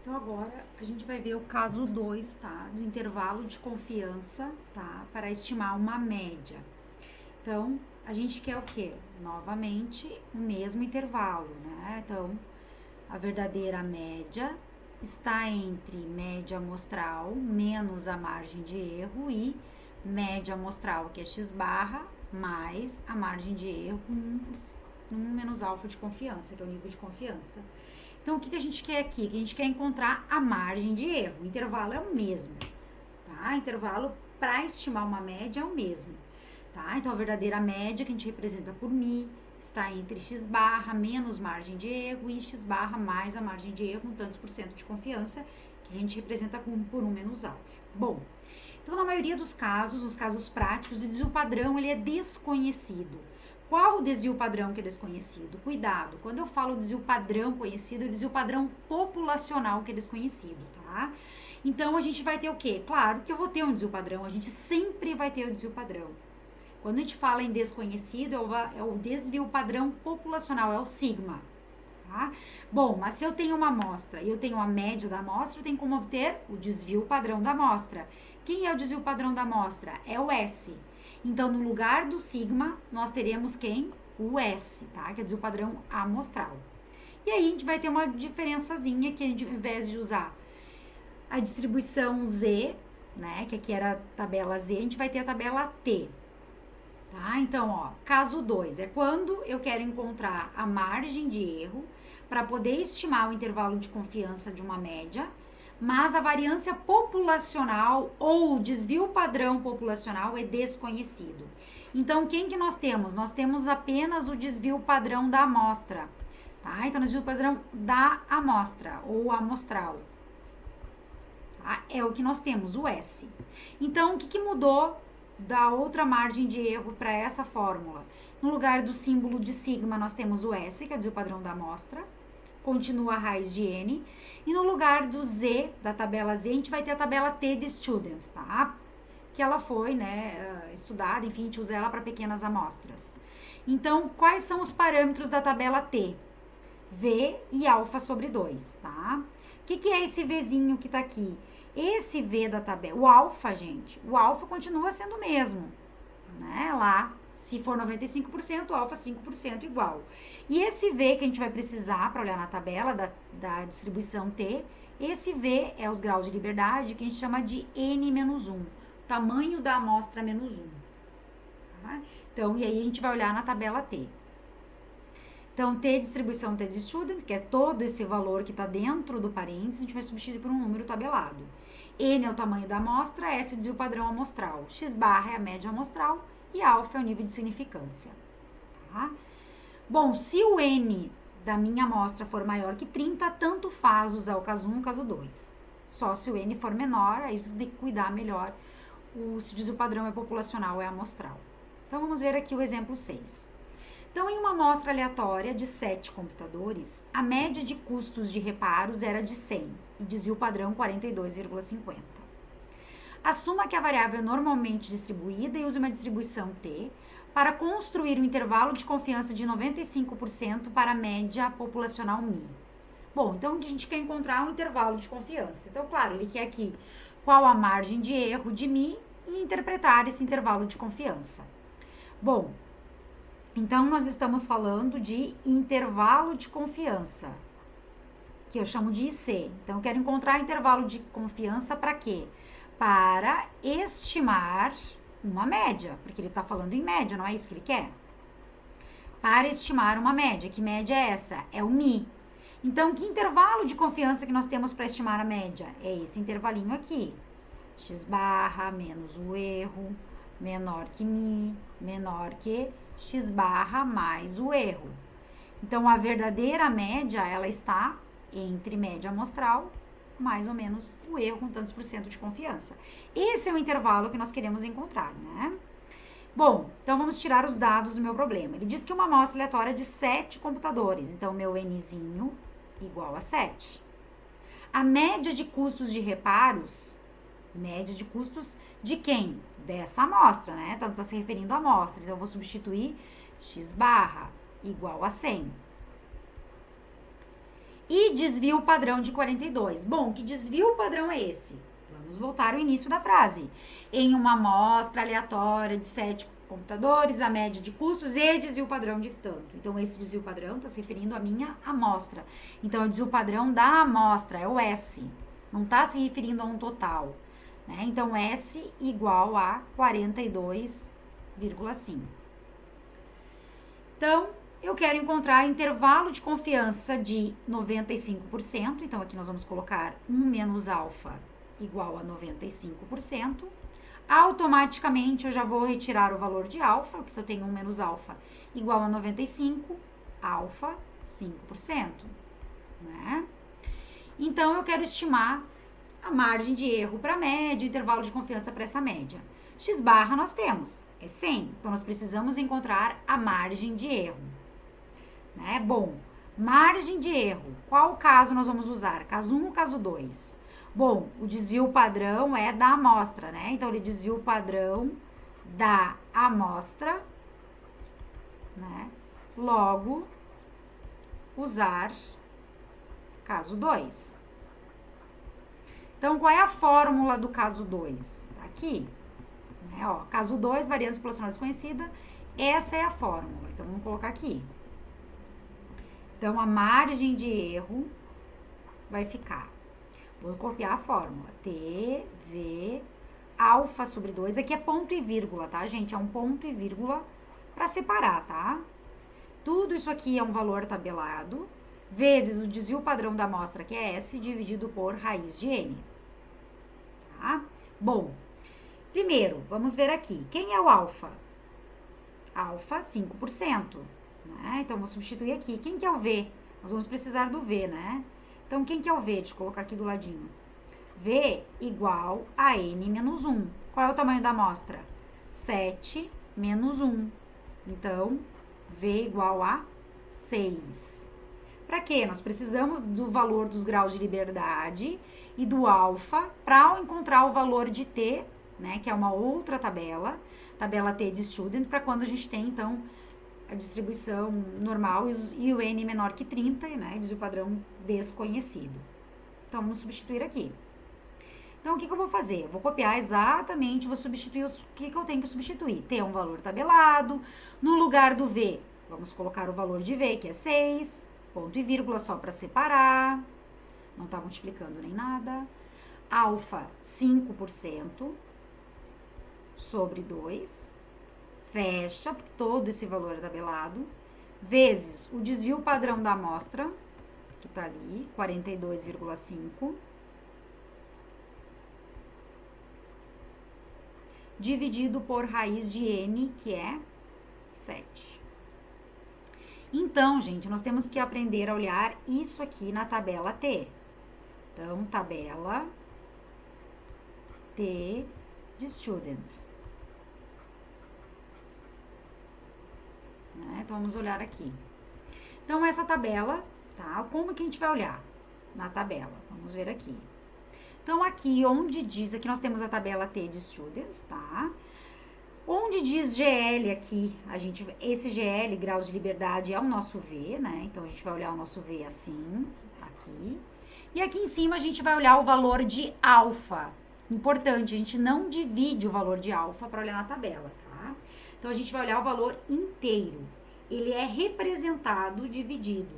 Então, agora a gente vai ver o caso 2, tá? Do intervalo de confiança, tá? Para estimar uma média. Então, a gente quer o quê? Novamente, o mesmo intervalo, né? Então, a verdadeira média está entre média amostral menos a margem de erro e média amostral, que é x barra, mais a margem de erro, 1 menos alfa de confiança, que é o nível de confiança. Então, o que a gente quer aqui? Que a gente quer encontrar a margem de erro. O intervalo é o mesmo, tá? O intervalo para estimar uma média é o mesmo, tá? Então, a verdadeira média, que a gente representa por μ, está entre x barra menos margem de erro e x barra mais a margem de erro, um tantos por cento de confiança, que a gente representa por 1 menos alfa. Bom, então, na maioria dos casos, nos casos práticos, o desvio padrão ele é desconhecido. Qual o desvio padrão que é desconhecido? Cuidado, quando eu falo desvio padrão conhecido, é o desvio padrão populacional que é desconhecido, tá? Então, a gente vai ter o quê? Claro que eu vou ter um desvio padrão, a gente sempre vai ter o desvio padrão. Quando a gente fala em desconhecido, é o desvio padrão populacional, é o sigma, tá? Bom, mas se eu tenho uma amostra e eu tenho a média da amostra, eu tenho como obter o desvio padrão da amostra. Quem é o desvio padrão da amostra? É o S. Então, no lugar do sigma, nós teremos quem? O S, tá? Que é o desvio padrão amostral. E aí, a gente vai ter uma diferençazinha que, ao invés de usar a distribuição Z, né? Que aqui era a tabela Z, a gente vai ter a tabela T. Tá? Então, ó, caso 2 é quando eu quero encontrar a margem de erro para poder estimar o intervalo de confiança de uma média, mas a variância populacional ou o desvio padrão populacional é desconhecido. Então, quem que nós temos? Nós temos apenas o desvio padrão da amostra, tá? Então, o desvio padrão da amostra ou amostral, tá? É o que nós temos, o S. Então, o que mudou da outra margem de erro para essa fórmula? No lugar do símbolo de sigma, nós temos o S, que é o desvio padrão da amostra, continua a raiz de N, e no lugar do Z, da tabela Z, a gente vai ter a tabela T de student, tá? Que ela foi, né, estudada, enfim, a gente usa ela para pequenas amostras. Então, quais são os parâmetros da tabela T? V e alfa sobre 2, tá? O que é esse Vzinho que tá aqui? Esse V da tabela, o alfa, gente, o alfa continua sendo o mesmo, né? Lá, se for 95%, o alfa 5% igual. E esse V que a gente vai precisar para olhar na tabela da distribuição T, esse V é os graus de liberdade que a gente chama de N-1, tamanho da amostra menos 1. Tá? Então, e aí a gente vai olhar na tabela T. Então, T distribuição T de student, que é todo esse valor que está dentro do parênteses, a gente vai substituir por um número tabelado. N é o tamanho da amostra, S é o desvio padrão amostral, x barra é a média amostral e alfa é o nível de significância. Tá? Bom, se o N da minha amostra for maior que 30, tanto faz usar o caso 1 ou o caso 2. Só se o N for menor, aí você tem que cuidar melhor se o desvio padrão é populacional ou é amostral. Então, vamos ver aqui o exemplo 6. Então, em uma amostra aleatória de 7 computadores, a média de custos de reparos era de 100 e desvio padrão 42,50. Assuma que a variável é normalmente distribuída e use uma distribuição T para construir um intervalo de confiança de 95% para a média populacional μ. Bom, então a gente quer encontrar um intervalo de confiança. Então, claro, ele quer aqui qual a margem de erro de μ e interpretar esse intervalo de confiança. Bom, então nós estamos falando de intervalo de confiança, que eu chamo de IC. Então, eu quero encontrar intervalo de confiança para quê? Para estimar uma média, porque ele está falando em média, não é isso que ele quer? Para estimar uma média. Que média é essa? É o μ. Então, que intervalo de confiança que nós temos para estimar a média? É esse intervalinho aqui. X barra menos o erro, menor que μ, menor que x barra mais o erro. Então, a verdadeira média, ela está entre média amostral mais ou menos o erro com tantos por cento de confiança. Esse é o intervalo que nós queremos encontrar, né? Bom, então vamos tirar os dados do meu problema. Ele diz que uma amostra aleatória é de 7 computadores, então meu Nzinho igual a 7. A média de custos de reparos, média de custos de quem? Dessa amostra, né? Então, está se referindo à amostra. Então, eu vou substituir x barra igual a 100. E desvio padrão de 42. Bom, que desvio padrão é esse? Vamos voltar ao início da frase. Em uma amostra aleatória de 7 computadores, a média de custos e desvio padrão de tanto. Então, esse desvio padrão está se referindo à minha amostra. Então, é o desvio padrão da amostra, é o S. Não está se referindo a um total. Né? Então, S igual a 42,5. Então, eu quero encontrar intervalo de confiança de 95%. Então, aqui nós vamos colocar 1 menos alfa igual a 95%. Automaticamente, eu já vou retirar o valor de alfa, porque se eu tenho 1 menos alfa igual a 95, alfa 5%. Né? Então, eu quero estimar a margem de erro para a média, o intervalo de confiança para essa média. X barra nós temos, é 100. Então, nós precisamos encontrar a margem de erro. Né? Bom, margem de erro. Qual caso nós vamos usar? Caso 1 ou caso 2? Bom, o desvio padrão é da amostra, né? Então, ele desvio padrão da amostra, né? Logo, usar caso 2. Então, qual é a fórmula do caso 2? Aqui, né? Ó, caso 2, variância populacional desconhecida. Essa é a fórmula. Então, vamos colocar aqui. Então, a margem de erro vai ficar. Vou copiar a fórmula. TV alfa sobre 2. Aqui é ponto e vírgula, tá, gente? É um ponto e vírgula para separar, tá? Tudo isso aqui é um valor tabelado, vezes o desvio padrão da amostra, que é S, dividido por raiz de N. Tá? Bom, primeiro, vamos ver aqui. Quem é o alfa? Alfa, 5%. Né? Então, vou substituir aqui. Quem que é o V? Nós vamos precisar do V, né? Então, quem que é o V? Deixa eu colocar aqui do ladinho. V igual a N menos 1. Qual é o tamanho da amostra? 7 menos 1. Então, V igual a 6. Para quê? Nós precisamos do valor dos graus de liberdade e do alfa para encontrar o valor de T, né? Que é uma outra tabela T de student, para quando a gente tem, então, a distribuição normal e o N menor que 30, né? Diz o padrão desconhecido. Então, vamos substituir aqui. Então, o que eu vou fazer? Eu vou copiar exatamente, vou substituir o que eu tenho que substituir. T é um valor tabelado. No lugar do V, vamos colocar o valor de V, que é 6, ponto e vírgula só para separar. Não está multiplicando nem nada. Alfa, 5% sobre 2. Fecha, porque todo esse valor é tabelado, vezes o desvio padrão da amostra, que tá ali, 42,5, dividido por raiz de N, que é 7. Então, gente, nós temos que aprender a olhar isso aqui na tabela T. Então, tabela T de student. Então, vamos olhar aqui. Então, essa tabela, tá? Como que a gente vai olhar na tabela? Vamos ver aqui. Então, aqui onde diz, aqui nós temos a tabela T de student, tá? Onde diz GL aqui, esse GL, graus de liberdade, é o nosso V, né? Então, a gente vai olhar o nosso V assim, aqui. E aqui em cima, a gente vai olhar o valor de alfa. Importante, a gente não divide o valor de alfa para olhar na tabela, tá? Então, a gente vai olhar o valor inteiro. Ele é representado dividido,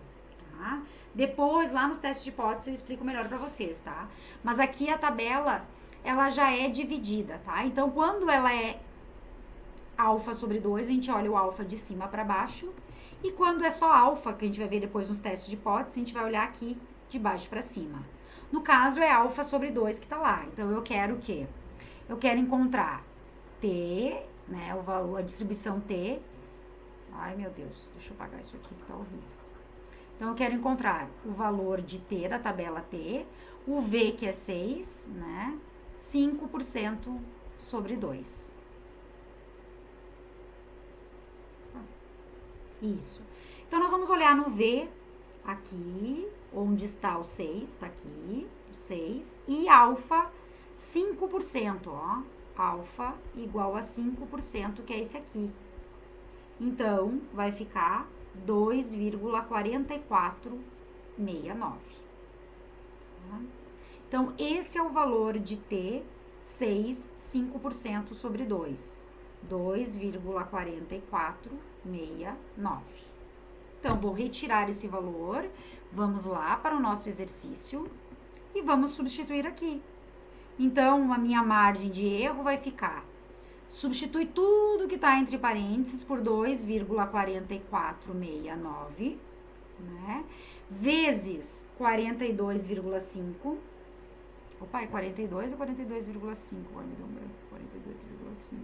tá? Depois, lá nos testes de hipótese, eu explico melhor para vocês, tá? Mas aqui a tabela, ela já é dividida, tá? Então, quando ela é alfa sobre 2, a gente olha o alfa de cima para baixo. E quando é só alfa, que a gente vai ver depois nos testes de hipótese, a gente vai olhar aqui de baixo para cima. No caso, é alfa sobre 2 que tá lá. Então, eu quero o quê? Eu quero encontrar T, né, o valor, a distribuição T. Ai, meu Deus, deixa eu apagar isso aqui que tá horrível. Então, eu quero encontrar o valor de T da tabela T, o V, que é 6, né, 5% sobre 2. Isso. Então, nós vamos olhar no V, aqui, onde está o 6, tá aqui, o 6, e alfa, 5%, ó. Alfa igual a 5%, que é esse aqui. Então, vai ficar 2,44 69. Tá? Então, esse é o valor de T, 5% sobre 2. 2,4469. Então, vou retirar esse valor, vamos lá para o nosso exercício e vamos substituir aqui. Então, a minha margem de erro vai ficar, substitui tudo que está entre parênteses por 2,4469, né? Vezes 42,5. Opa, é 42 ou 42,5? Agora me deu um branco. 42,5.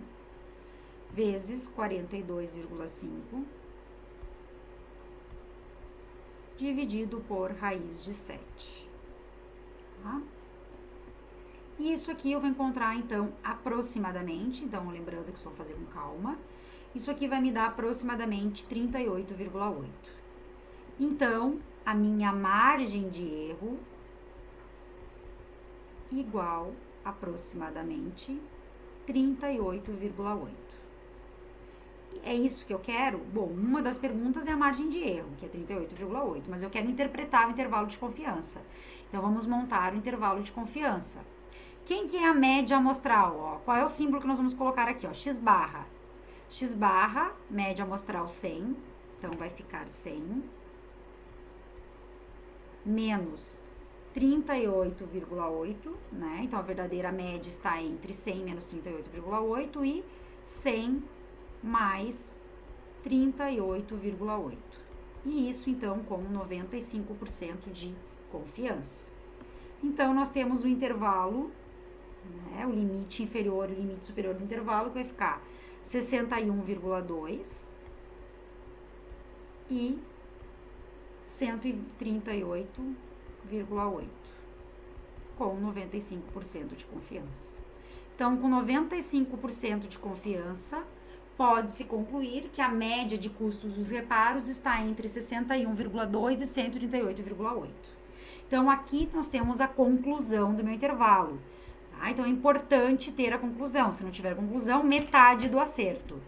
Vezes 42,5 dividido por raiz de 7. Tá? E isso aqui eu vou encontrar, então, aproximadamente, então, lembrando que só vou fazer com calma, isso aqui vai me dar aproximadamente 38,8. Então, a minha margem de erro igual aproximadamente 38,8. É isso que eu quero? Bom, uma das perguntas é a margem de erro, que é 38,8, mas eu quero interpretar o intervalo de confiança. Então, vamos montar o intervalo de confiança. Quem que é a média amostral? Ó, qual é o símbolo que nós vamos colocar aqui? Ó, x barra. X barra, média amostral 100. Então, vai ficar 100 menos 38,8, né? Então, a verdadeira média está entre 100 menos 38,8 e 100 mais 38,8. E isso, então, com 95% de confiança. Então, nós temos o intervalo, né, o limite inferior e o limite superior do intervalo, que vai ficar 61,2 e 138,8, com 95% de confiança. Então, com 95% de confiança, pode-se concluir que a média de custos dos reparos está entre 61,2 e 138,8. Então, aqui nós temos a conclusão do meu intervalo. Tá? Então, é importante ter a conclusão. Se não tiver conclusão, metade do acerto.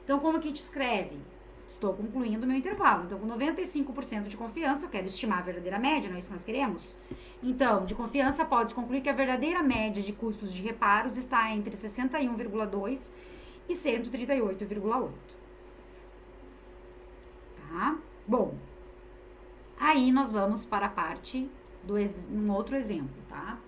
Então, como que te escreve? Estou concluindo o meu intervalo. Então, com 95% de confiança, eu quero estimar a verdadeira média, não é isso que nós queremos? Então, de confiança, pode-se concluir que a verdadeira média de custos de reparos está entre 61,2 e 138,8. Tá? Bom, aí nós vamos para a parte do um outro exemplo, tá?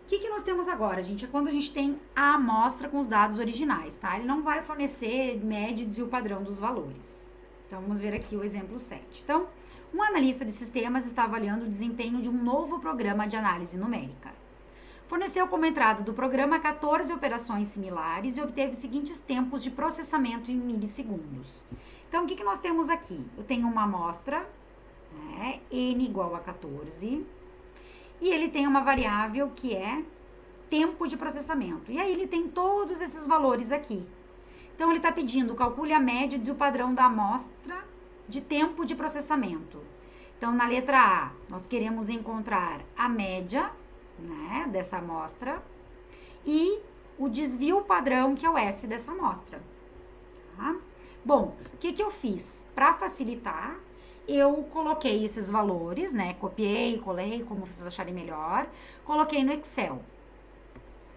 O que nós temos agora, gente? É quando a gente tem a amostra com os dados originais, tá? Ele não vai fornecer médias e o padrão dos valores. Então, vamos ver aqui o exemplo 7. Então, um analista de sistemas está avaliando o desempenho de um novo programa de análise numérica. Forneceu como entrada do programa 14 operações similares e obteve os seguintes tempos de processamento em milissegundos. Então, o que nós temos aqui? Eu tenho uma amostra, né, n igual a 14, e ele tem uma variável que é tempo de processamento. E aí ele tem todos esses valores aqui. Então, ele está pedindo, calcule a média e o padrão da amostra de tempo de processamento. Então, na letra A, nós queremos encontrar a média, né, dessa amostra e o desvio padrão, que é o S dessa amostra. Tá? Bom, o que eu fiz? Para facilitar, eu coloquei esses valores, né? Copiei, colei, como vocês acharem melhor. Coloquei no Excel.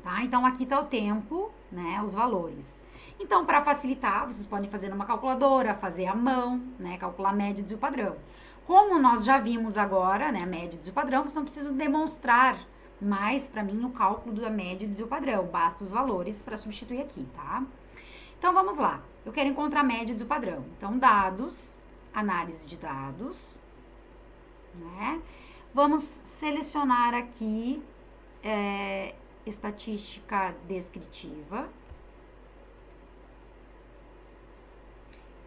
Tá? Então, aqui tá o tempo, né? Os valores. Então, para facilitar, vocês podem fazer numa calculadora, fazer à mão, né? Calcular a média e o padrão. Como nós já vimos agora, né? A média e o padrão, vocês não precisam demonstrar mais, para mim, o cálculo da média e o padrão. Basta os valores para substituir aqui, tá? Então, vamos lá. Eu quero encontrar a média e o padrão. Então, dados... Análise de dados, né? Vamos selecionar aqui estatística descritiva,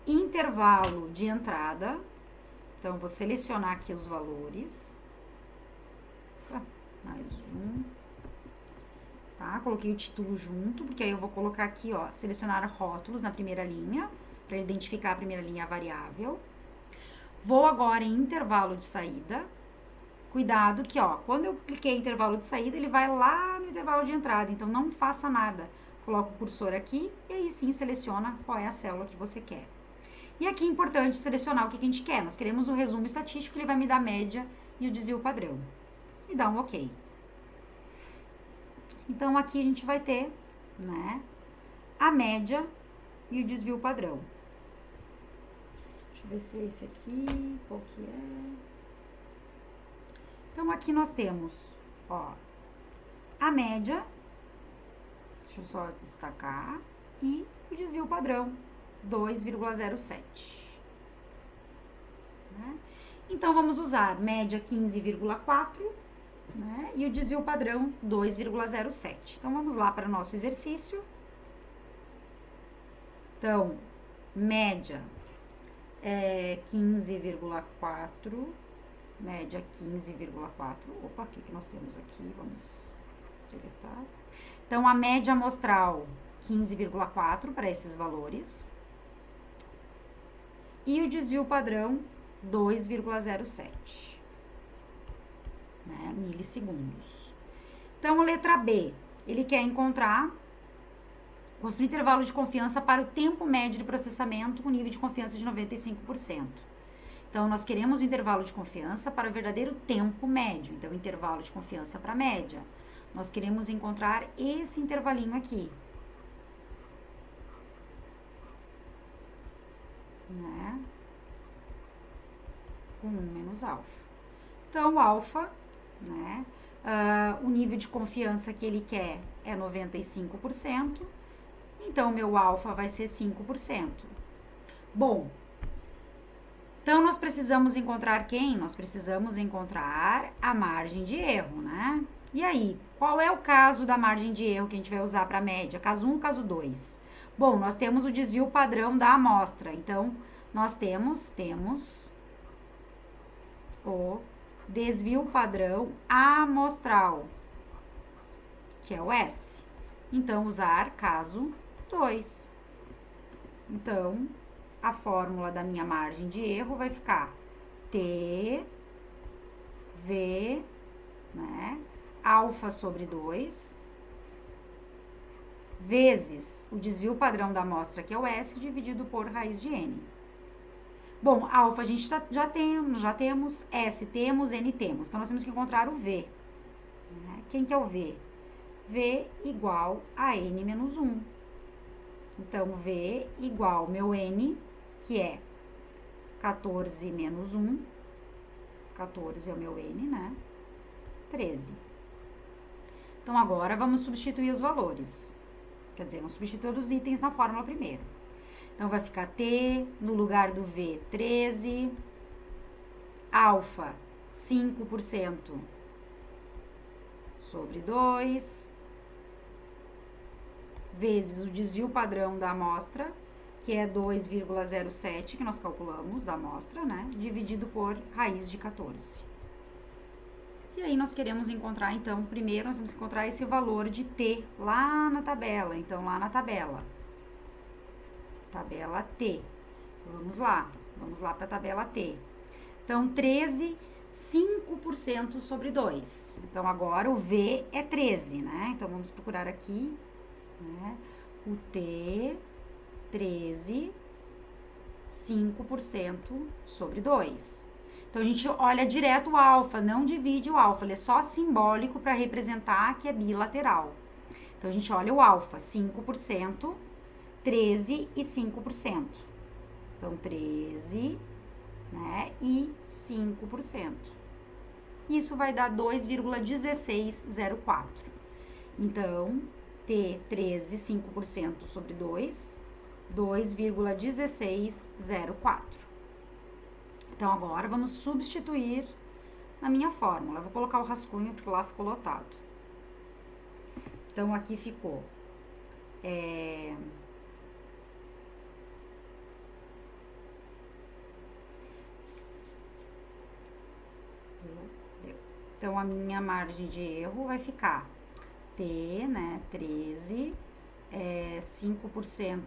intervalo de entrada. Então, vou selecionar aqui os valores. Mais um. Tá? Coloquei o título junto, porque aí eu vou colocar aqui, ó, selecionar rótulos na primeira linha, para identificar a primeira linha variável. Vou agora em intervalo de saída. Cuidado que, ó, quando eu cliquei em intervalo de saída, ele vai lá no intervalo de entrada. Então, não faça nada. Coloca o cursor aqui e aí sim seleciona qual é a célula que você quer. E aqui é importante selecionar o que a gente quer. Nós queremos o resumo estatístico, ele vai me dar a média e o desvio padrão. E dá um OK. Então, aqui a gente vai ter, né, a média e o desvio padrão. Deixa eu ver se é esse aqui, qual que é. Então, aqui nós temos, ó, a média, deixa eu só destacar, e o desvio padrão, 2,07. Né? Então, vamos usar média 15,4, né? E o desvio padrão 2,07. Então, vamos lá para o nosso exercício. Então, média é 15,4, média 15,4. Opa, o que nós temos aqui? Vamos deletar. Então, a média amostral 15,4 para esses valores. E o desvio padrão 2,07. Né, milissegundos. Então, a letra B, ele quer encontrar, construir intervalo de confiança para o tempo médio de processamento com nível de confiança de 95%. Então, nós queremos o intervalo de confiança para o verdadeiro tempo médio. Então, intervalo de confiança para a média. Nós queremos encontrar esse intervalinho aqui. Né? Com 1 menos alfa. Então, o alfa, né? O nível de confiança que ele quer é 95%. Então, meu alfa vai ser 5%. Bom, então nós precisamos encontrar quem? Nós precisamos encontrar a margem de erro, né? E aí, qual é o caso da margem de erro que a gente vai usar para a média? Caso 1, caso 2. Bom, nós temos o desvio padrão da amostra. Então, nós temos o desvio padrão amostral, que é o S. Então, usar caso 2. Então, a fórmula da minha margem de erro vai ficar T, V, né, alfa sobre 2, vezes o desvio padrão da amostra, que é o S, dividido por raiz de N. Bom, alfa a gente já temos, S temos, N temos. Então, nós temos que encontrar o V. Né? Quem que é o V? V igual a N menos 1. Então, V igual meu N, que é 14 menos 1. 14 é o meu N, né? 13. Então, agora vamos substituir os valores. Quer dizer, vamos substituir os itens na fórmula primeiro. Então, vai ficar T, no lugar do V, 13. Alfa, 5% sobre 2. Vezes o desvio padrão da amostra, que é 2,07, que nós calculamos da amostra, né? Dividido por raiz de 14. E aí, nós queremos encontrar, então, primeiro nós vamos encontrar esse valor de T lá na tabela. Então, lá na tabela. Tabela T. Vamos lá para a tabela T. Então, 13, 5% sobre 2. Então, agora o V é 13, né? Então, vamos procurar aqui, né? O T, 13, 5% sobre 2. Então, a gente olha direto o alfa, não divide o alfa, ele é só simbólico para representar que é bilateral. Então, a gente olha o alfa, 5%, 13 e 5%. Então, 13, né, e 5%. Isso vai dar 2,1604. Então, T, 13, 5% sobre 2, 2,1604. Então, agora vamos substituir na minha fórmula. Eu vou colocar o rascunho porque lá ficou lotado. Então, aqui ficou... Então, a minha margem de erro vai ficar T, né, 13, 5%.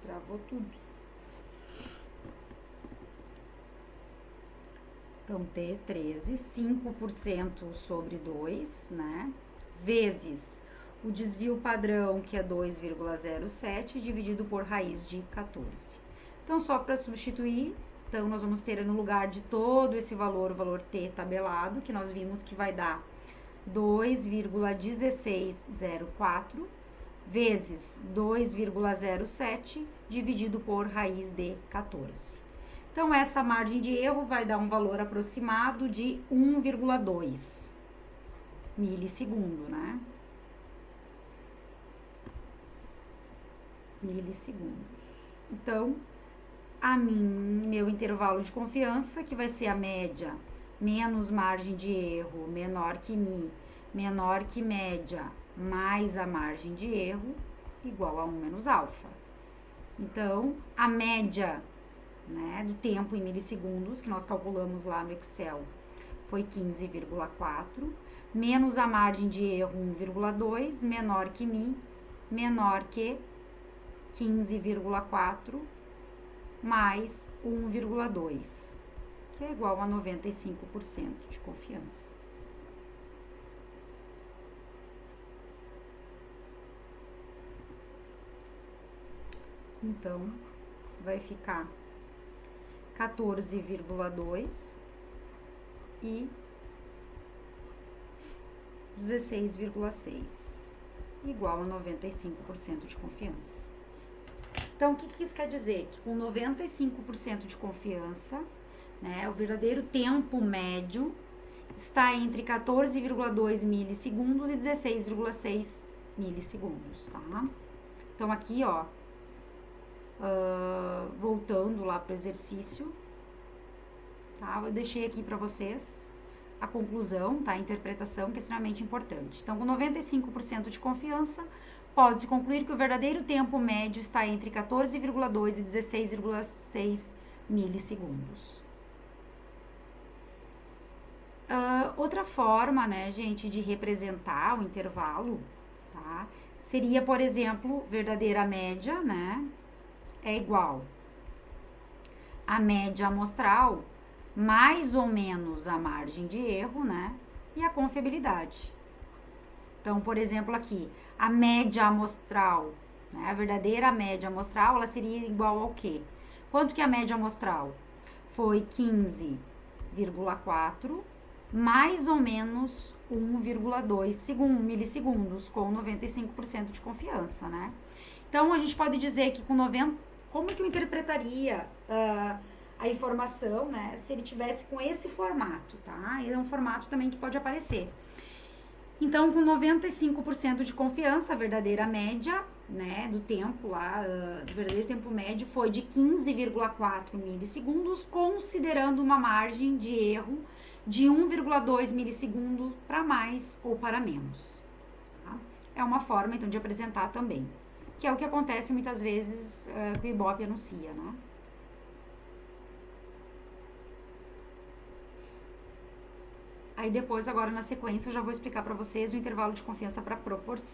Travou tudo. Então, T, 13, 5% sobre 2, né, vezes o desvio padrão, que é 2,07, dividido por raiz de 14. Então, só para substituir, então nós vamos ter no lugar de todo esse valor, o valor t tabelado, que nós vimos que vai dar 2,1604 vezes 2,07 dividido por raiz de 14. Então, essa margem de erro vai dar um valor aproximado de 1,2 milissegundo, né? Milissegundos. Então, meu intervalo de confiança, que vai ser a média menos margem de erro menor que mi, menor que média, mais a margem de erro, igual a 1 menos alfa. Então, a média, né, do tempo em milissegundos, que nós calculamos lá no Excel, foi 15,4, menos a margem de erro 1,2, menor que mi, menor que 15,4, mais 1,2, que é igual a 95% de confiança. Então, vai ficar 14,2 e 16,6, igual a 95% de confiança. Então, o que isso quer dizer? Que com 95% de confiança, né, o verdadeiro tempo médio está entre 14,2 milissegundos e 16,6 milissegundos, tá? Então, aqui, ó, voltando lá para o exercício, tá? Eu deixei aqui para vocês a conclusão, tá? A interpretação, que é extremamente importante. Então, com 95% de confiança, pode-se concluir que o verdadeiro tempo médio está entre 14,2 e 16,6 milissegundos. Outra forma, né, gente, de representar o intervalo, tá? Seria, por exemplo, verdadeira média, né, é igual a média amostral mais ou menos a margem de erro, né, e a confiabilidade. Então, por exemplo, aqui, a média amostral, né, a verdadeira média amostral, ela seria igual ao quê? Quanto que é a média amostral? Foi 15,4 mais ou menos 1,2 milissegundos, com 95% de confiança, né? Então, a gente pode dizer que com 90... Como que eu interpretaria a informação, né, se ele tivesse com esse formato, tá? Ele é um formato também que pode aparecer. Então, com 95% de confiança, a verdadeira média, né, do tempo lá, do verdadeiro tempo médio foi de 15,4 milissegundos, considerando uma margem de erro de 1,2 milissegundo para mais ou para menos. Tá? É uma forma, então, de apresentar também, que é o que acontece muitas vezes que o Ibope anuncia, né? Aí depois, agora na sequência, eu já vou explicar para vocês o intervalo de confiança para proporção.